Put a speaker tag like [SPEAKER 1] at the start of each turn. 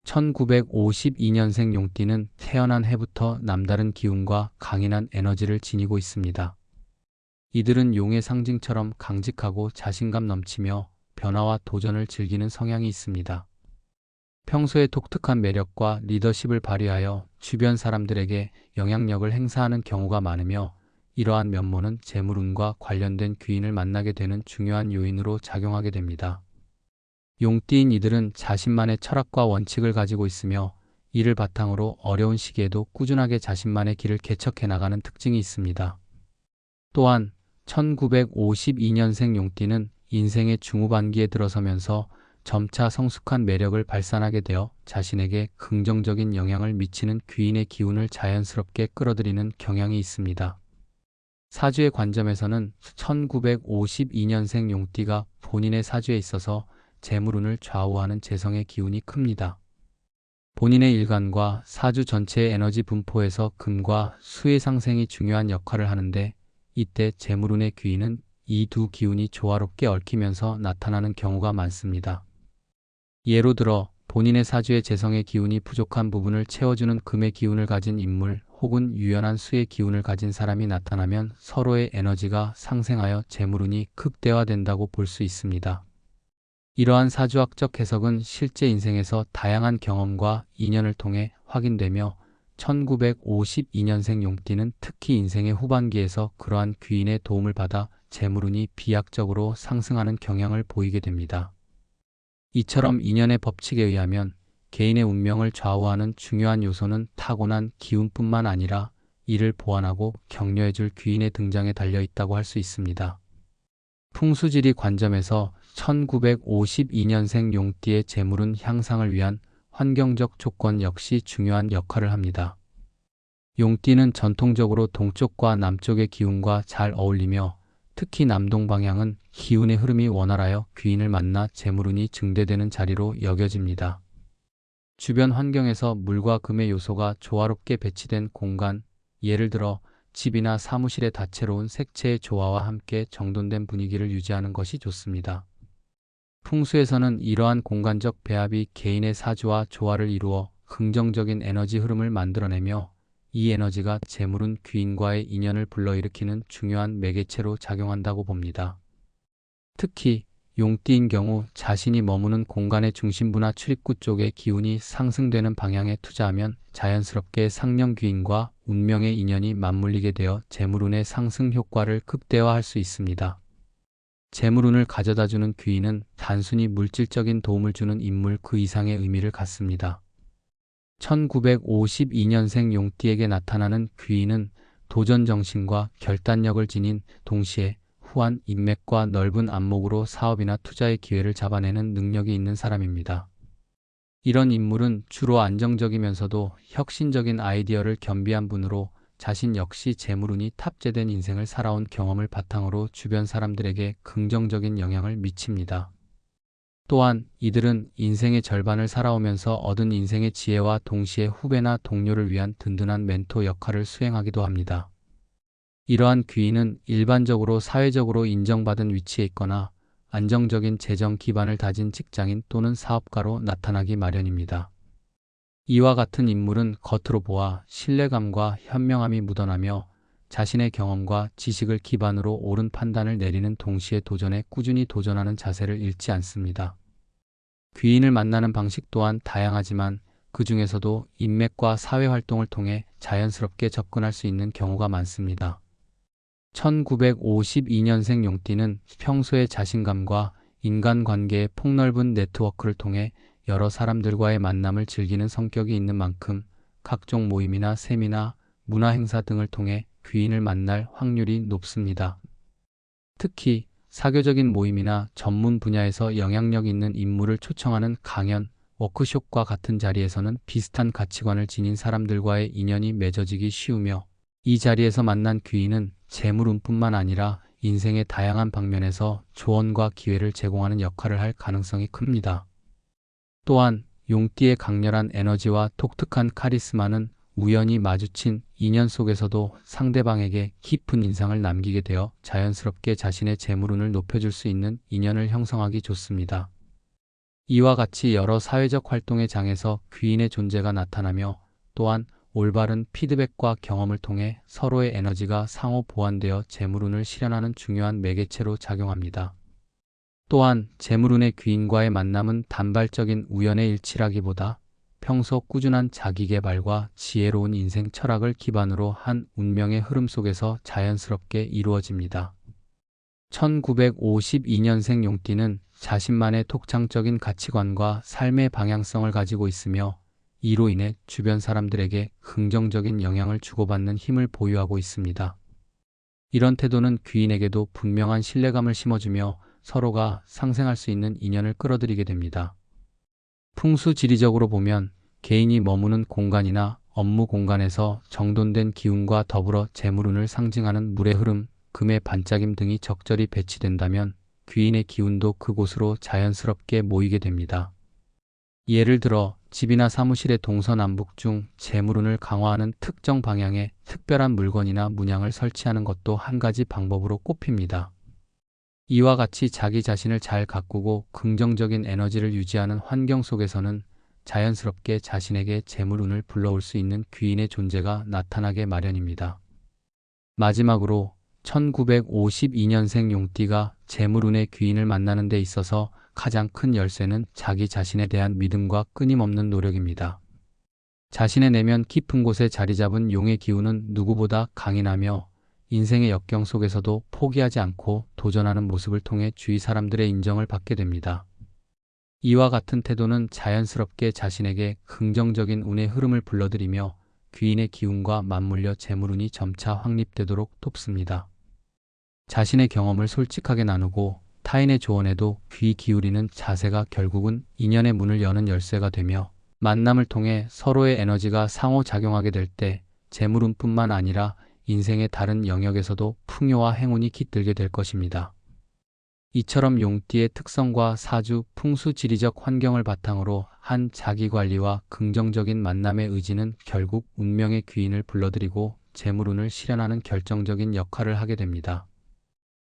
[SPEAKER 1] 1952년생 용띠는 태어난 해부터 남다른 기운과 강인한 에너지를 지니고 있습니다. 이들은 용의 상징처럼 강직하고 자신감 넘치며 변화와 도전을 즐기는 성향이 있습니다. 평소에 독특한 매력과 리더십을 발휘하여 주변 사람들에게 영향력을 행사하는 경우가 많으며, 이러한 면모는 재물운과 관련된 귀인을 만나게 되는 중요한 요인으로 작용하게 됩니다. 용띠인 이들은 자신만의 철학과 원칙을 가지고 있으며, 이를 바탕으로 어려운 시기에도 꾸준하게 자신만의 길을 개척해 나가는 특징이 있습니다. 또한 1952년생 용띠는 인생의 중후반기에 들어서면서 점차 성숙한 매력을 발산하게 되어 자신에게 긍정적인 영향을 미치는 귀인의 기운을 자연스럽게 끌어들이는 경향이 있습니다. 사주의 관점에서는 1952년생 용띠가 본인의 사주에 있어서 재물운을 좌우하는 재성의 기운이 큽니다. 본인의 일간과 사주 전체의 에너지 분포에서 금과 수의 상생이 중요한 역할을 하는데, 이때 재물운의 귀인은 이 두 기운이 조화롭게 얽히면서 나타나는 경우가 많습니다. 예로 들어 본인의 사주의 재성의 기운이 부족한 부분을 채워주는 금의 기운을 가진 인물 혹은 유연한 수의 기운을 가진 사람이 나타나면 서로의 에너지가 상생하여 재물운이 극대화된다고 볼 수 있습니다. 이러한 사주학적 해석은 실제 인생에서 다양한 경험과 인연을 통해 확인되며, 1952년생 용띠는 특히 인생의 후반기에서 그러한 귀인의 도움을 받아 재물운이 비약적으로 상승하는 경향을 보이게 됩니다. 이처럼 인연의 법칙에 의하면 개인의 운명을 좌우하는 중요한 요소는 타고난 기운뿐만 아니라 이를 보완하고 격려해줄 귀인의 등장에 달려 있다고 할 수 있습니다. 풍수지리 관점에서 1952년생 용띠의 재물운 향상을 위한 환경적 조건 역시 중요한 역할을 합니다. 용띠는 전통적으로 동쪽과 남쪽의 기운과 잘 어울리며, 특히 남동 방향은 기운의 흐름이 원활하여 귀인을 만나 재물운이 증대되는 자리로 여겨집니다. 주변 환경에서 물과 금의 요소가 조화롭게 배치된 공간, 예를 들어 집이나 사무실의 다채로운 색채의 조화와 함께 정돈된 분위기를 유지하는 것이 좋습니다. 풍수에서는 이러한 공간적 배합이 개인의 사주와 조화를 이루어 긍정적인 에너지 흐름을 만들어내며, 이 에너지가 재물운 귀인과의 인연을 불러일으키는 중요한 매개체로 작용한다고 봅니다. 특히 용띠인 경우 자신이 머무는 공간의 중심부나 출입구 쪽의 기운이 상승되는 방향에 투자하면 자연스럽게 상령 귀인과 운명의 인연이 맞물리게 되어 재물운의 상승 효과를 극대화할 수 있습니다. 재물운을 가져다주는 귀인은 단순히 물질적인 도움을 주는 인물 그 이상의 의미를 갖습니다. 1952년생 용띠에게 나타나는 귀인은 도전정신과 결단력을 지닌, 동시에 후한 인맥과 넓은 안목으로 사업이나 투자의 기회를 잡아내는 능력이 있는 사람입니다. 이런 인물은 주로 안정적이면서도 혁신적인 아이디어를 겸비한 분으로, 자신 역시 재물운이 탑재된 인생을 살아온 경험을 바탕으로 주변 사람들에게 긍정적인 영향을 미칩니다. 또한 이들은 인생의 절반을 살아오면서 얻은 인생의 지혜와 동시에 후배나 동료를 위한 든든한 멘토 역할을 수행하기도 합니다. 이러한 귀인은 일반적으로 사회적으로 인정받은 위치에 있거나 안정적인 재정 기반을 다진 직장인 또는 사업가로 나타나기 마련입니다. 이와 같은 인물은 겉으로 보아 신뢰감과 현명함이 묻어나며, 자신의 경험과 지식을 기반으로 옳은 판단을 내리는 동시에 도전에 꾸준히 도전하는 자세를 잃지 않습니다. 귀인을 만나는 방식 또한 다양하지만 그 중에서도 인맥과 사회활동을 통해 자연스럽게 접근할 수 있는 경우가 많습니다. 1952년생 용띠는 평소의 자신감과 인간관계의 폭넓은 네트워크를 통해 여러 사람들과의 만남을 즐기는 성격이 있는 만큼 각종 모임이나 세미나, 문화행사 등을 통해 귀인을 만날 확률이 높습니다. 특히 사교적인 모임이나 전문 분야에서 영향력 있는 인물을 초청하는 강연, 워크숍과 같은 자리에서는 비슷한 가치관을 지닌 사람들과의 인연이 맺어지기 쉬우며, 이 자리에서 만난 귀인은 재물운뿐만 아니라 인생의 다양한 방면에서 조언과 기회를 제공하는 역할을 할 가능성이 큽니다. 또한 용띠의 강렬한 에너지와 독특한 카리스마는 우연히 마주친 인연 속에서도 상대방에게 깊은 인상을 남기게 되어 자연스럽게 자신의 재물운을 높여줄 수 있는 인연을 형성하기 좋습니다. 이와 같이 여러 사회적 활동의 장에서 귀인의 존재가 나타나며 또한 올바른 피드백과 경험을 통해 서로의 에너지가 상호 보완되어 재물운을 실현하는 중요한 매개체로 작용합니다. 또한 재물운의 귀인과의 만남은 단발적인 우연의 일치라기보다 평소 꾸준한 자기계발과 지혜로운 인생 철학을 기반으로 한 운명의 흐름 속에서 자연스럽게 이루어집니다. 1952년생 용띠는 자신만의 독창적인 가치관과 삶의 방향성을 가지고 있으며 이로 인해 주변 사람들에게 긍정적인 영향을 주고받는 힘을 보유하고 있습니다. 이런 태도는 귀인에게도 분명한 신뢰감을 심어주며 서로가 상생할 수 있는 인연을 끌어들이게 됩니다. 풍수지리적으로 보면 개인이 머무는 공간이나 업무 공간에서 정돈된 기운과 더불어 재물운을 상징하는 물의 흐름, 금의 반짝임 등이 적절히 배치된다면 귀인의 기운도 그곳으로 자연스럽게 모이게 됩니다. 예를 들어 집이나 사무실의 동서남북 중 재물운을 강화하는 특정 방향에 특별한 물건이나 문양을 설치하는 것도 한 가지 방법으로 꼽힙니다. 이와 같이 자기 자신을 잘 가꾸고 긍정적인 에너지를 유지하는 환경 속에서는 자연스럽게 자신에게 재물운을 불러올 수 있는 귀인의 존재가 나타나게 마련입니다. 마지막으로 1952년생 용띠가 재물운의 귀인을 만나는 데 있어서 가장 큰 열쇠는 자기 자신에 대한 믿음과 끊임없는 노력입니다. 자신의 내면 깊은 곳에 자리 잡은 용의 기운은 누구보다 강인하며 인생의 역경 속에서도 포기하지 않고 도전하는 모습을 통해 주위 사람들의 인정을 받게 됩니다. 이와 같은 태도는 자연스럽게 자신에게 긍정적인 운의 흐름을 불러들이며 귀인의 기운과 맞물려 재물운이 점차 확립되도록 돕습니다. 자신의 경험을 솔직하게 나누고 타인의 조언에도 귀 기울이는 자세가 결국은 인연의 문을 여는 열쇠가 되며 만남을 통해 서로의 에너지가 상호작용하게 될 때 재물운뿐만 아니라 인생의 다른 영역에서도 풍요와 행운이 깃들게 될 것입니다. 이처럼 용띠의 특성과 사주, 풍수지리적 환경을 바탕으로 한 자기관리와 긍정적인 만남의 의지는 결국 운명의 귀인을 불러들이고 재물운을 실현하는 결정적인 역할을 하게 됩니다.